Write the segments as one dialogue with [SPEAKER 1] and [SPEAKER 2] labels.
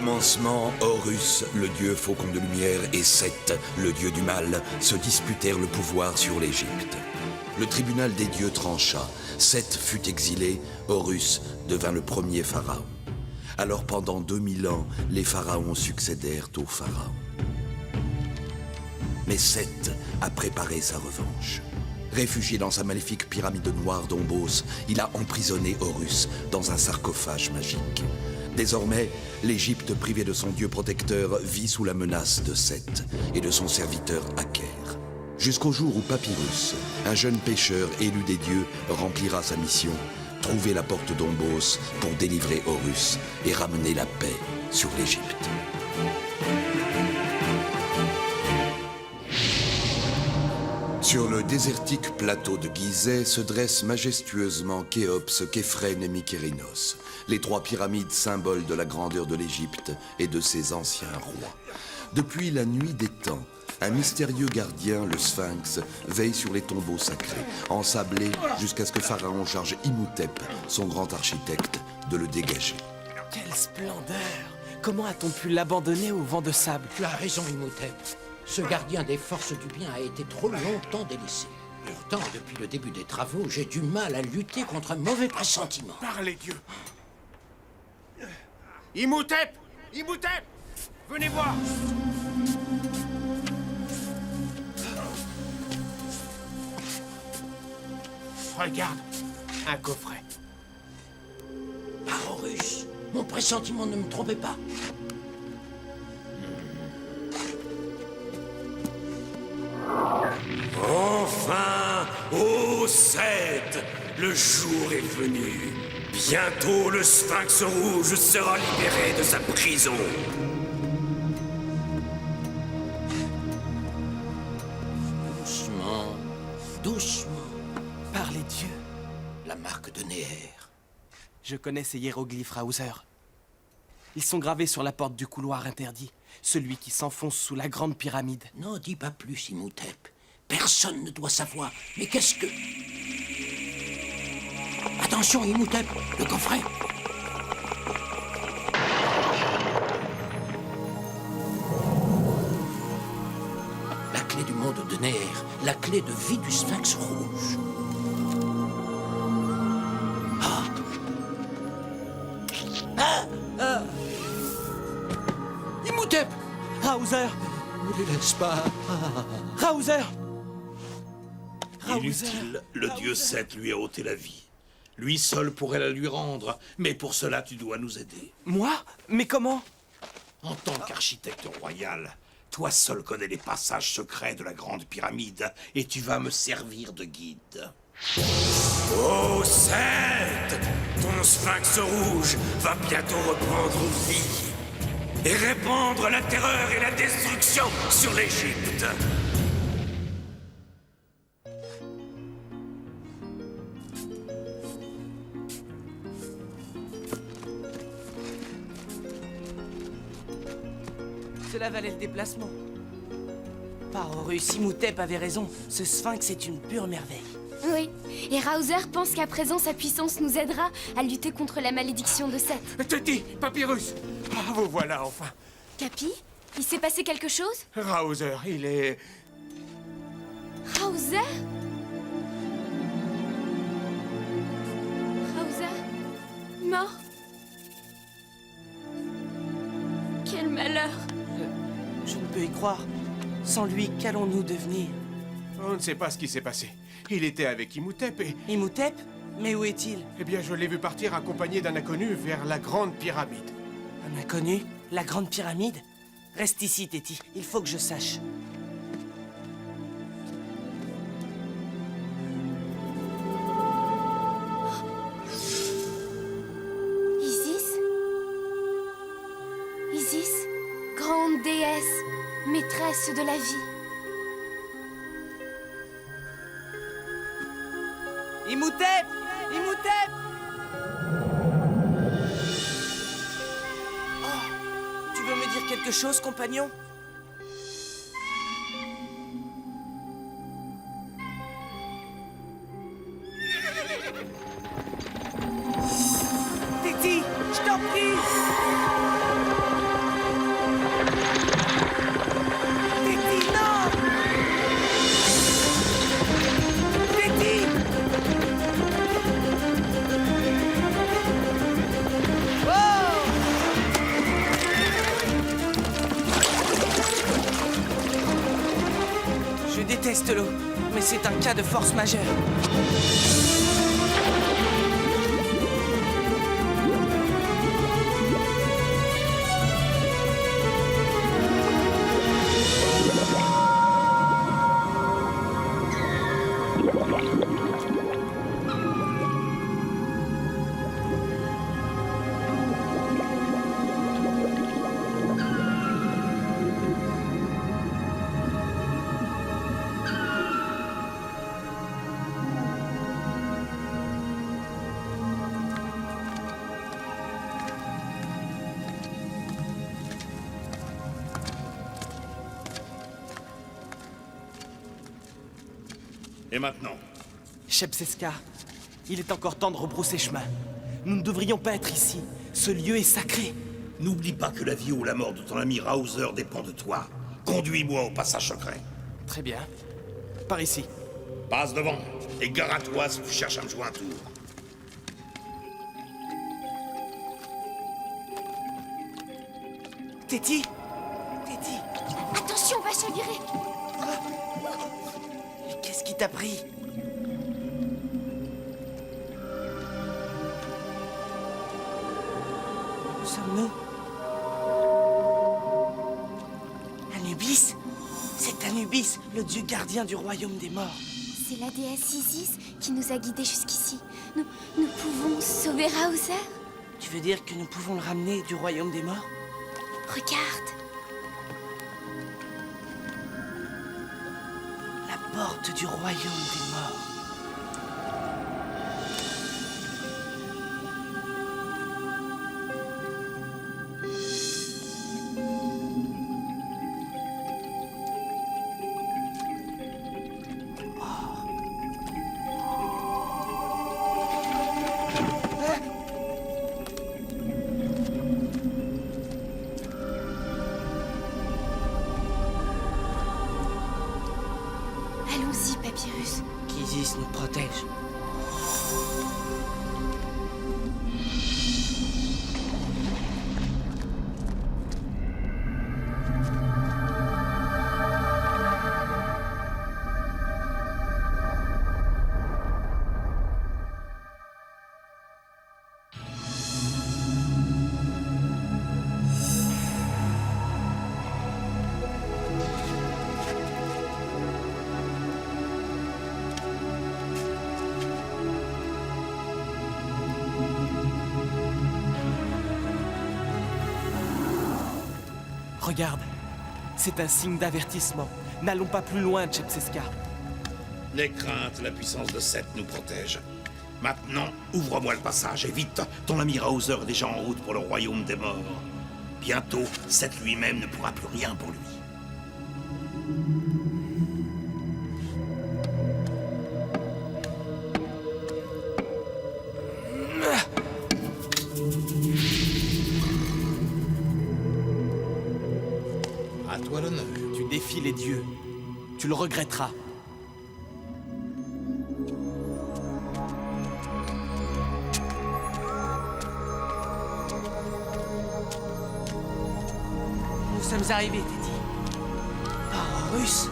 [SPEAKER 1] commencement, Horus, le dieu faucon de lumière, et Seth, le dieu du mal, se disputèrent le pouvoir sur l'Égypte. Le tribunal des dieux trancha. Seth fut exilé, Horus devint le premier pharaon. Alors pendant 2000 ans, les pharaons succédèrent aux pharaons. Mais Seth a préparé sa revanche. Réfugié dans sa maléfique pyramide noire d'Ombos, il a emprisonné Horus dans un sarcophage magique. Désormais, l'Égypte privée de son dieu protecteur vit sous la menace de Seth et de son serviteur Aker. Jusqu'au jour où Papyrus, un jeune pêcheur élu des dieux, remplira sa mission, trouver la porte d'Ombos pour délivrer Horus et ramener la paix sur l'Égypte. Sur le désertique plateau de Gizeh se dressent majestueusement Khéops, Képhrène et Mykérinos, les trois pyramides symboles de la grandeur de l'Égypte et de ses anciens rois. Depuis la nuit des temps, un mystérieux gardien, le Sphinx, veille sur les tombeaux sacrés, ensablés jusqu'à ce que Pharaon charge Imhotep, son grand architecte, de le dégager.
[SPEAKER 2] Quelle splendeur! Comment a-t-on pu l'abandonner au vent de sable?
[SPEAKER 3] Tu as raison, Imhotep. Ce gardien des forces du bien a été trop longtemps délaissé. Pourtant, depuis le début des travaux, j'ai du mal à lutter contre un mauvais pressentiment.
[SPEAKER 4] Par les dieux! Imhotep! Imhotep! Venez voir! Regarde, un coffret.
[SPEAKER 3] Ah, Horus, mon pressentiment ne me trompait pas.
[SPEAKER 5] Enfin, ô Seth, le jour est venu. Bientôt le Sphinx rouge sera libéré de sa prison.
[SPEAKER 3] Doucement, doucement.
[SPEAKER 2] Par les dieux!
[SPEAKER 3] La marque de Néer.
[SPEAKER 2] Je connais ces hiéroglyphes, Raouser. Ils sont gravés sur la porte du couloir interdit, celui qui s'enfonce sous la grande pyramide.
[SPEAKER 3] N'en dis pas plus, Imhotep. Personne ne doit savoir. Mais qu'est-ce que... Attention, Imhotep, le coffret. La clé du monde de Néer, la clé de vie du Sphinx rouge. Imhotep!
[SPEAKER 2] Raouser!
[SPEAKER 3] Ne les laisse pas.
[SPEAKER 2] Raouser! Raouser!
[SPEAKER 5] Inutile, le dieu Seth lui a ôté la vie. Lui seul pourrait la lui rendre, mais pour cela tu dois nous aider.
[SPEAKER 2] Moi? Mais comment?
[SPEAKER 5] En tant qu'architecte royal, toi seul connais les passages secrets de la grande pyramide et tu vas me servir de guide. Oh Seth, ton Sphinx rouge va bientôt reprendre vie et répandre la terreur et la destruction sur l'Égypte.
[SPEAKER 2] Cela valait le déplacement. Par Horus, Imhotep avait raison. Ce sphinx est une pure merveille.
[SPEAKER 6] Oui, et Raouser pense qu'à présent sa puissance nous aidera à lutter contre la malédiction de Seth.
[SPEAKER 4] Teti, Papyrus! Ah, vous voilà enfin.
[SPEAKER 6] Capi, il s'est passé quelque chose?
[SPEAKER 4] Raouser, il est...
[SPEAKER 6] Raouser? Raouser? Mort? Quel malheur!
[SPEAKER 2] Je ne peux y croire. Sans lui, qu'allons-nous devenir?
[SPEAKER 4] On ne sait pas ce qui s'est passé. Il était avec Imhotep et...
[SPEAKER 2] Imhotep? Mais où est-il?
[SPEAKER 4] Eh bien, je l'ai vu partir accompagné d'un inconnu vers la grande pyramide.
[SPEAKER 2] Un inconnu? La grande pyramide? Reste ici, Teti. Il faut que je sache.
[SPEAKER 6] Isis? Isis, grande déesse, maîtresse de la vie.
[SPEAKER 2] Imhotep! Imhotep! Oh, tu veux me dire quelque chose, compagnon? Titi, je t'en prie! déteste l'eau, mais c'est un cas de force majeure.
[SPEAKER 5] Et maintenant?
[SPEAKER 2] Chepseska, il est encore temps de rebrousser chemin. Nous ne devrions pas être ici. Ce lieu est sacré.
[SPEAKER 5] N'oublie pas que la vie ou la mort de ton ami Raozer dépend de toi. Conduis-moi au passage secret.
[SPEAKER 2] Très bien. Par ici.
[SPEAKER 5] Passe devant et gare à toi si tu cherches à me jouer un tour.
[SPEAKER 2] Téti Téti,
[SPEAKER 6] Attention, on va chavirer.
[SPEAKER 2] qu'est-ce qui t'a pris? Où sommes-nous? Anubis? C'est Anubis, le dieu gardien du royaume des morts.
[SPEAKER 6] C'est la déesse Isis qui nous a guidés jusqu'ici. Nous pouvons sauver Raozer?
[SPEAKER 2] Tu veux dire que nous pouvons le ramener du royaume des morts?
[SPEAKER 6] Regarde.
[SPEAKER 2] La porte du royaume des morts.
[SPEAKER 6] Allons-y, Papyrus.
[SPEAKER 2] Qu'Isis nous protège. Regarde, c'est un signe d'avertissement. N'allons pas plus loin, Chepseska.
[SPEAKER 5] N'aie crainte, la puissance de Seth nous protège. Maintenant, ouvre-moi le passage et vite, ton ami Raozer est déjà en route pour le royaume des morts. Bientôt, Seth lui-même ne pourra plus rien pour lui.
[SPEAKER 7] À toi l'honneur.
[SPEAKER 2] Tu défies les dieux. Tu le regretteras. Nous sommes arrivés, Téti. Par Horus.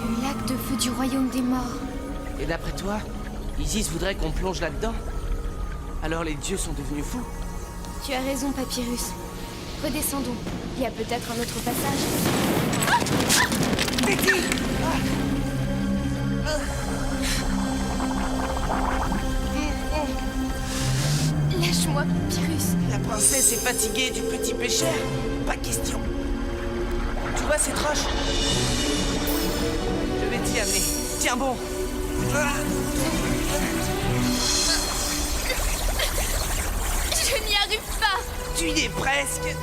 [SPEAKER 6] Le lac de feu du royaume des morts.
[SPEAKER 2] Et d'après toi, Isis voudrait qu'on plonge là-dedans? Alors les dieux sont devenus fous?
[SPEAKER 6] Tu as raison, Papyrus. Redescendons. Il y a peut-être un autre passage.
[SPEAKER 2] Téti!
[SPEAKER 6] Lâche-moi, Papyrus.
[SPEAKER 2] La princesse est fatiguée du petit pêcheur? Pas question. Tu vois cette roche? Je vais t'y amener. Tiens bon.
[SPEAKER 6] Je n'y arrive pas.
[SPEAKER 2] Tu y es presque.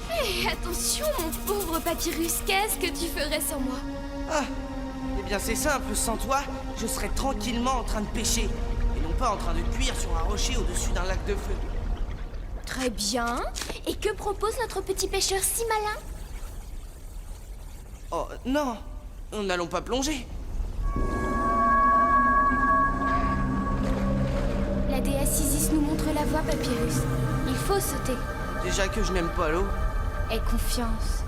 [SPEAKER 6] Fais attention, mon pauvre Papyrus. Qu'est-ce que tu ferais sans moi?
[SPEAKER 2] Ah, eh bien c'est simple, sans toi, je serais tranquillement en train de pêcher. Et non pas en train de cuire sur un rocher au-dessus d'un lac de feu.
[SPEAKER 6] Très bien. Et que propose notre petit pêcheur si malin?
[SPEAKER 2] Oh, non, n'allons pas plonger.
[SPEAKER 6] La déesse Isis nous montre la voie, Papyrus. Il faut sauter.
[SPEAKER 2] Déjà que je n'aime pas l'eau.
[SPEAKER 6] Aie confiance.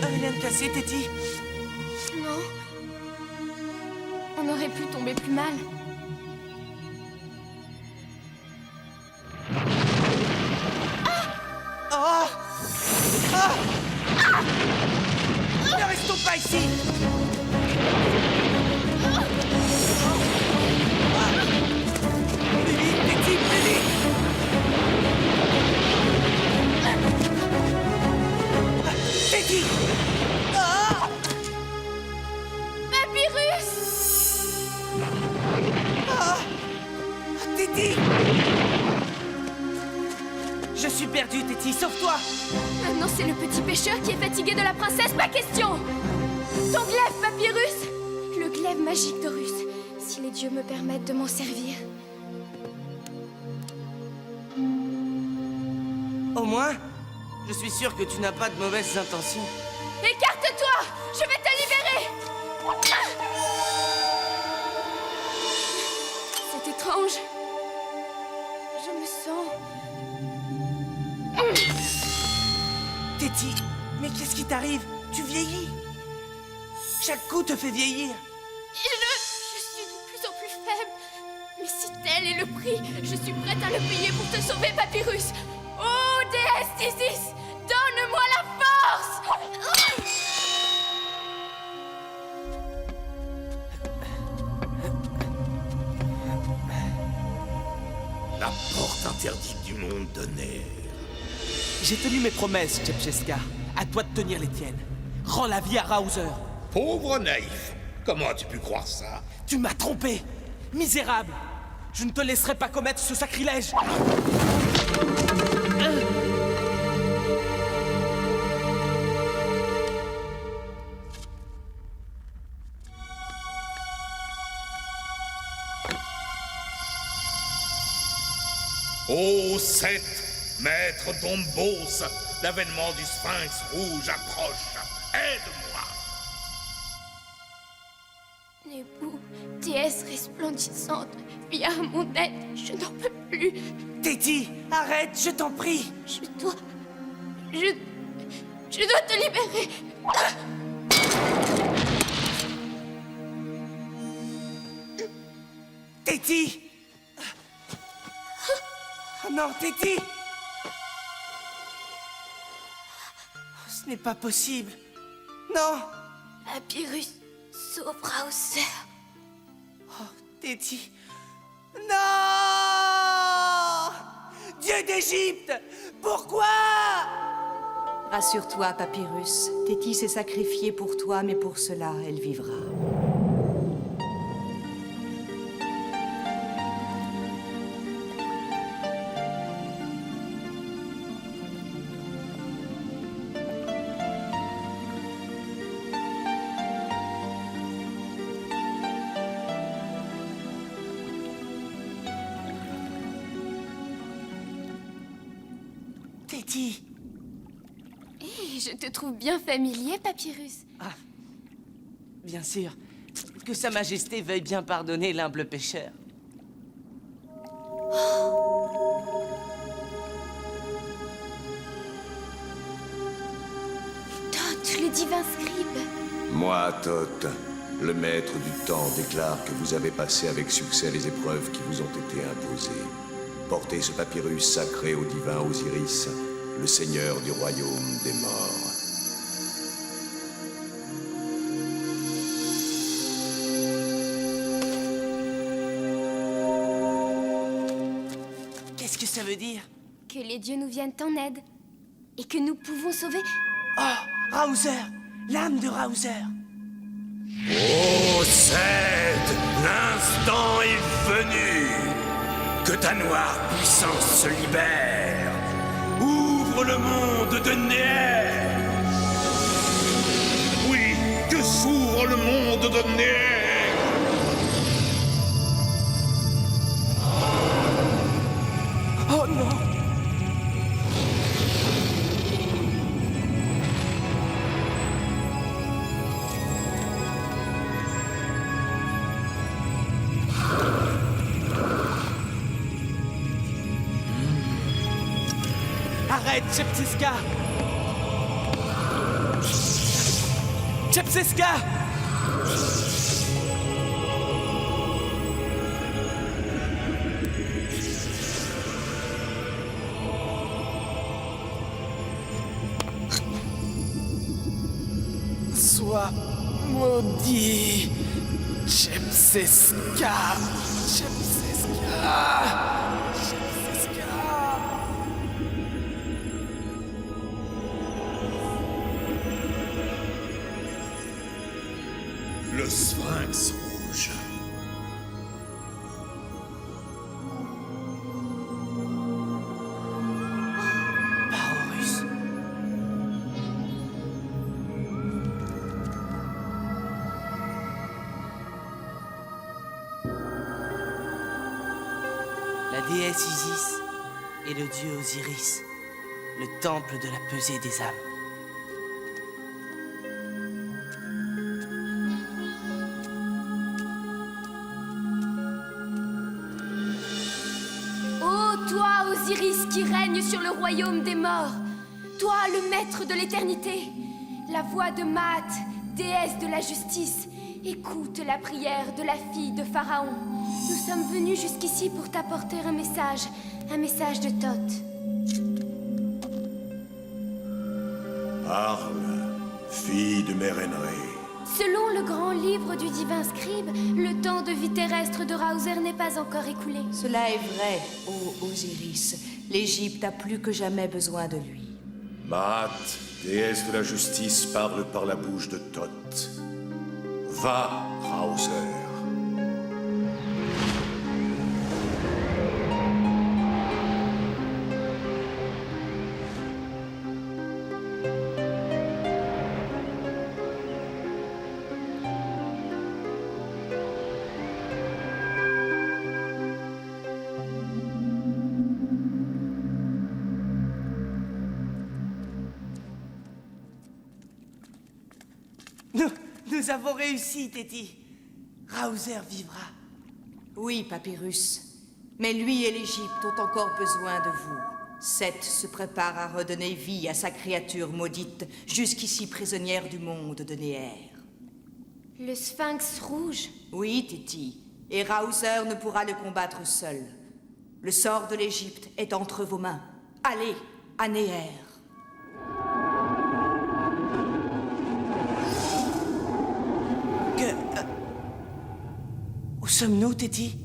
[SPEAKER 2] Rien de cassé, Téti.
[SPEAKER 6] Non. On aurait pu tomber plus mal.
[SPEAKER 2] Oh Ah Ne restons pas ici. Plus vite, Téti, plus vite. Téti
[SPEAKER 6] Papyrus!
[SPEAKER 2] Téti Je suis perdu, Téti, sauve-toi.
[SPEAKER 6] Maintenant, c'est le petit pêcheur qui est fatigué de la princesse, ma question! Ton glaive, Papyrus! Le glaive magique d'Horus. Si les dieux me permettent de m'en servir.
[SPEAKER 2] Au moins, je suis sûr que tu n'as pas de mauvaises intentions.
[SPEAKER 6] Écarte-toi! Je vais te libérer! C'est étrange. Je me sens...
[SPEAKER 2] Téti, mais qu'est-ce qui t'arrive? Tu vieillis. Chaque coup te fait vieillir.
[SPEAKER 6] Je suis de plus en plus faible. Mais si tel est le prix, je suis prête à le payer pour te sauver, Papyrus. Oh, déesse Isis, donne-moi la force!
[SPEAKER 5] La porte interdite du monde de Ner.
[SPEAKER 2] J'ai tenu mes promesses, Chepcheska. À toi de tenir les tiennes. Rends la vie à Raouzer.
[SPEAKER 5] Pauvre naïf. Comment as-tu pu croire ça?
[SPEAKER 2] Tu m'as trompé. Misérable. Je ne te laisserai pas commettre ce sacrilège.
[SPEAKER 5] Ô Seth, maître d'Ombos, l'avènement du Sphinx rouge approche. Aide-moi.
[SPEAKER 6] Nebou, déesse resplendissante, viens à mon aide, je n'en peux plus.
[SPEAKER 2] Téti, arrête, je t'en prie.
[SPEAKER 6] Je dois te libérer.
[SPEAKER 2] Téti. Oh non, Téti. Ce n'est pas possible. Non.
[SPEAKER 6] Papyrus, sauve Raouzer.
[SPEAKER 2] Oh, Téti. Non! Dieu d'Égypte! Pourquoi?
[SPEAKER 7] Rassure-toi, Papyrus. Téti s'est sacrifiée pour toi, mais pour cela, elle vivra.
[SPEAKER 2] Téti.
[SPEAKER 6] Et je te trouve bien familier, Papyrus.
[SPEAKER 2] Ah, bien sûr. Que Sa Majesté veuille bien pardonner l'humble pécheur.
[SPEAKER 6] Thoth, le divin scribe.
[SPEAKER 1] Moi, Thoth, le maître du temps, déclare que vous avez passé avec succès les épreuves qui vous ont été imposées. Portez ce papyrus sacré au divin Osiris, le seigneur du royaume des morts.
[SPEAKER 2] Qu'est-ce que ça veut dire?
[SPEAKER 6] Que les dieux nous viennent en aide. Et que nous pouvons sauver...
[SPEAKER 2] Oh, Raouzer! L'âme de Raouzer!
[SPEAKER 5] Ô Seth, l'instant est venu. Que ta noire puissance se libère. Ouvre le monde de Ner. Oui, que s'ouvre le monde de Ner.
[SPEAKER 2] Arrête, Chepseska! Chepseska! Sois maudit, Chepseska! Chepseska! Chepseska!
[SPEAKER 5] Le Sphinx rouge.
[SPEAKER 2] Horus. La déesse Isis et le dieu Osiris, le temple de la pesée des âmes.
[SPEAKER 6] Ô toi, Osiris, qui règne sur le royaume des morts, toi, le maître de l'éternité, la voix de Maat, déesse de la justice, écoute la prière de la fille de Pharaon. Nous sommes venus jusqu'ici pour t'apporter un message de Thoth.
[SPEAKER 5] Parle, fille de Mérénré.
[SPEAKER 6] Selon le grand livre du divin scribe, le temps de vie terrestre de Raozer n'est pas encore écoulé.
[SPEAKER 7] Cela est vrai, ô Osiris. L'Égypte a plus que jamais besoin de lui.
[SPEAKER 5] Maat, déesse de la justice, parle par la bouche de Thoth. Va, Raozer.
[SPEAKER 2] Nous avons réussi, Téti. Raozer vivra.
[SPEAKER 7] Oui, Papyrus. Mais lui et l'Égypte ont encore besoin de vous. Seth se prépare à redonner vie à sa créature maudite, jusqu'ici prisonnière du monde de Néer.
[SPEAKER 6] Le Sphinx rouge.
[SPEAKER 7] Oui, Titi. Et Raozer ne pourra le combattre seul. Le sort de l'Égypte est entre vos mains. Allez, à Néer.
[SPEAKER 2] Où sommes-nous, Téti?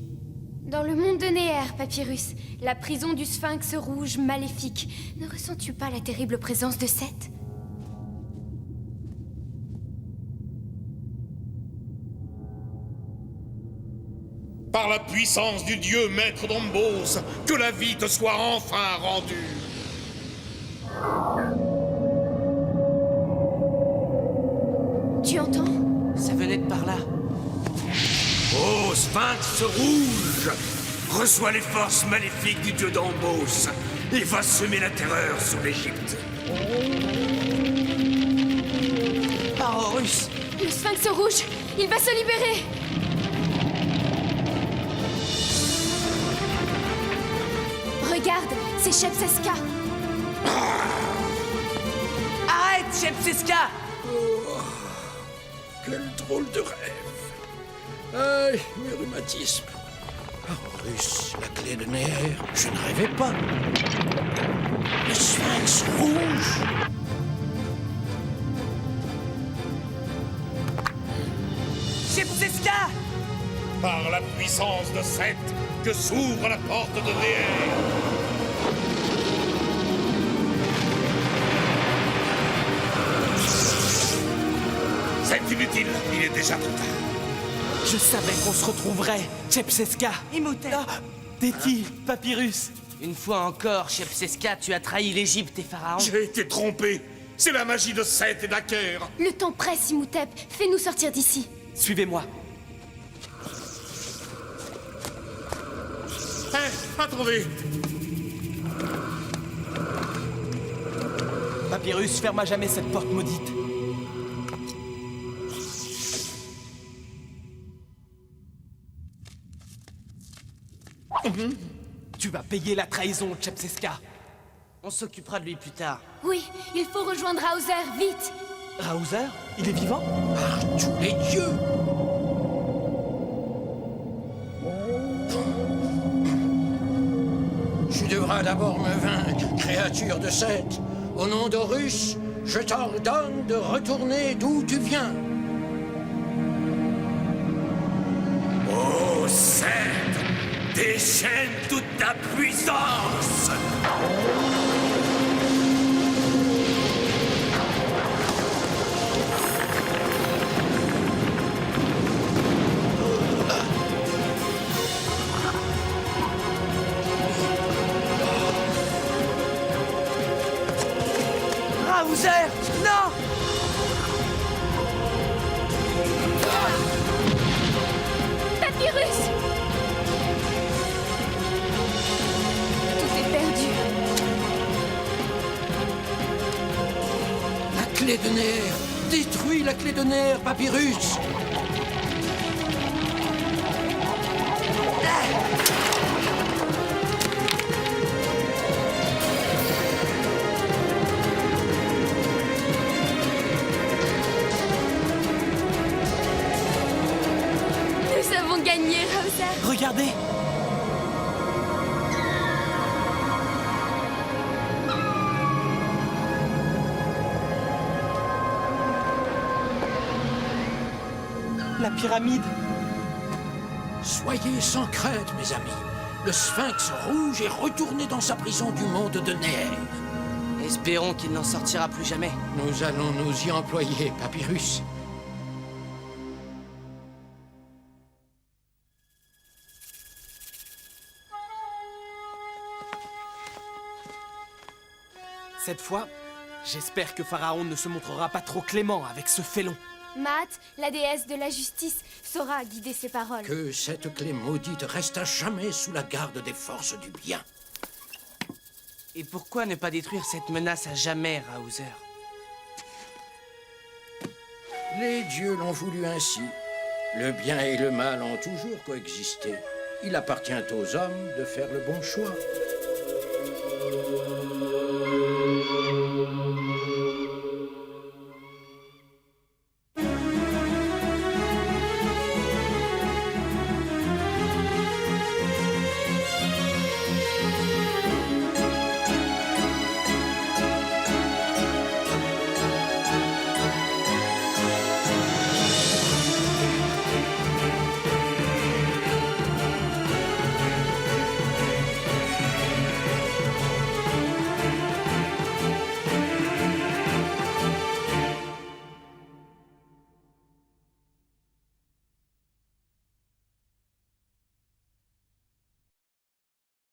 [SPEAKER 6] Dans le monde de Néer, Papyrus, la prison du Sphinx rouge maléfique. Ne ressens-tu pas la terrible présence de Seth?
[SPEAKER 5] Par la puissance du dieu maître d'Ombos, que la vie te soit enfin rendue.
[SPEAKER 6] Tu entends?
[SPEAKER 2] Ça venait de par là.
[SPEAKER 5] Ô Sphinx rouge, reçois les forces maléfiques du dieu d'Ombos et va semer la terreur sur l'Égypte.
[SPEAKER 2] Par Horus.
[SPEAKER 6] Le Sphinx rouge, il va se libérer! Regarde, c'est Chepseska.
[SPEAKER 2] Arrête, Chepseska!
[SPEAKER 5] Quel drôle de rêve. Aïe, mes rhumatismes. Horus, la clé de Néer, je ne rêvais pas. Le Sphinx rouge.
[SPEAKER 2] Chepseska!
[SPEAKER 5] Par la puissance de Seth, que s'ouvre la porte de Néer. C'est inutile, il est déjà trop tard.
[SPEAKER 2] Je savais qu'on se retrouverait, Chepseska.
[SPEAKER 7] Imhotep.
[SPEAKER 2] Téti, Papyrus. Une fois encore, Chepseska, tu as trahi l'Égypte et Pharaon.
[SPEAKER 5] J'ai été trompé. C'est la magie de Seth et d'Aker.
[SPEAKER 6] Le temps presse, Imhotep. Fais-nous sortir d'ici.
[SPEAKER 2] Suivez-moi.
[SPEAKER 5] Attendez.
[SPEAKER 2] Papyrus, ferme à jamais cette porte maudite. Tu vas payer la trahison, Chepseska.
[SPEAKER 8] On s'occupera de lui plus tard.
[SPEAKER 6] Oui, il faut rejoindre Hauser, vite.
[SPEAKER 2] Hauser? Il est vivant?
[SPEAKER 3] Par tous les dieux! Tu devras d'abord me vaincre, créature de Seth. Au nom d'Horus, je t'ordonne de retourner d'où tu viens.
[SPEAKER 5] Ô Seth, déchaîne toute ta puissance!
[SPEAKER 2] Hauser! Non!
[SPEAKER 6] Papyrus! Tout est perdu.
[SPEAKER 3] La clé de nerf! Détruis la clé de nerf, Papyrus!
[SPEAKER 6] Nous avons gagné, Hauser.
[SPEAKER 2] Regardez! La pyramide!
[SPEAKER 3] Soyez sans crainte, mes amis. Le Sphinx rouge est retourné dans sa prison du monde de nerfs.
[SPEAKER 8] Espérons qu'il n'en sortira plus jamais.
[SPEAKER 3] Nous allons nous y employer, Papyrus.
[SPEAKER 2] Cette fois, j'espère que Pharaon ne se montrera pas trop clément avec ce félon.
[SPEAKER 6] Maat, la déesse de la justice, saura guider ses paroles.
[SPEAKER 3] Que cette clé maudite reste à jamais sous la garde des forces du bien.
[SPEAKER 8] Et pourquoi ne pas détruire cette menace à jamais, Hauser?
[SPEAKER 3] Les dieux l'ont voulu ainsi. Le bien et le mal ont toujours coexisté. Il appartient aux hommes de faire le bon choix.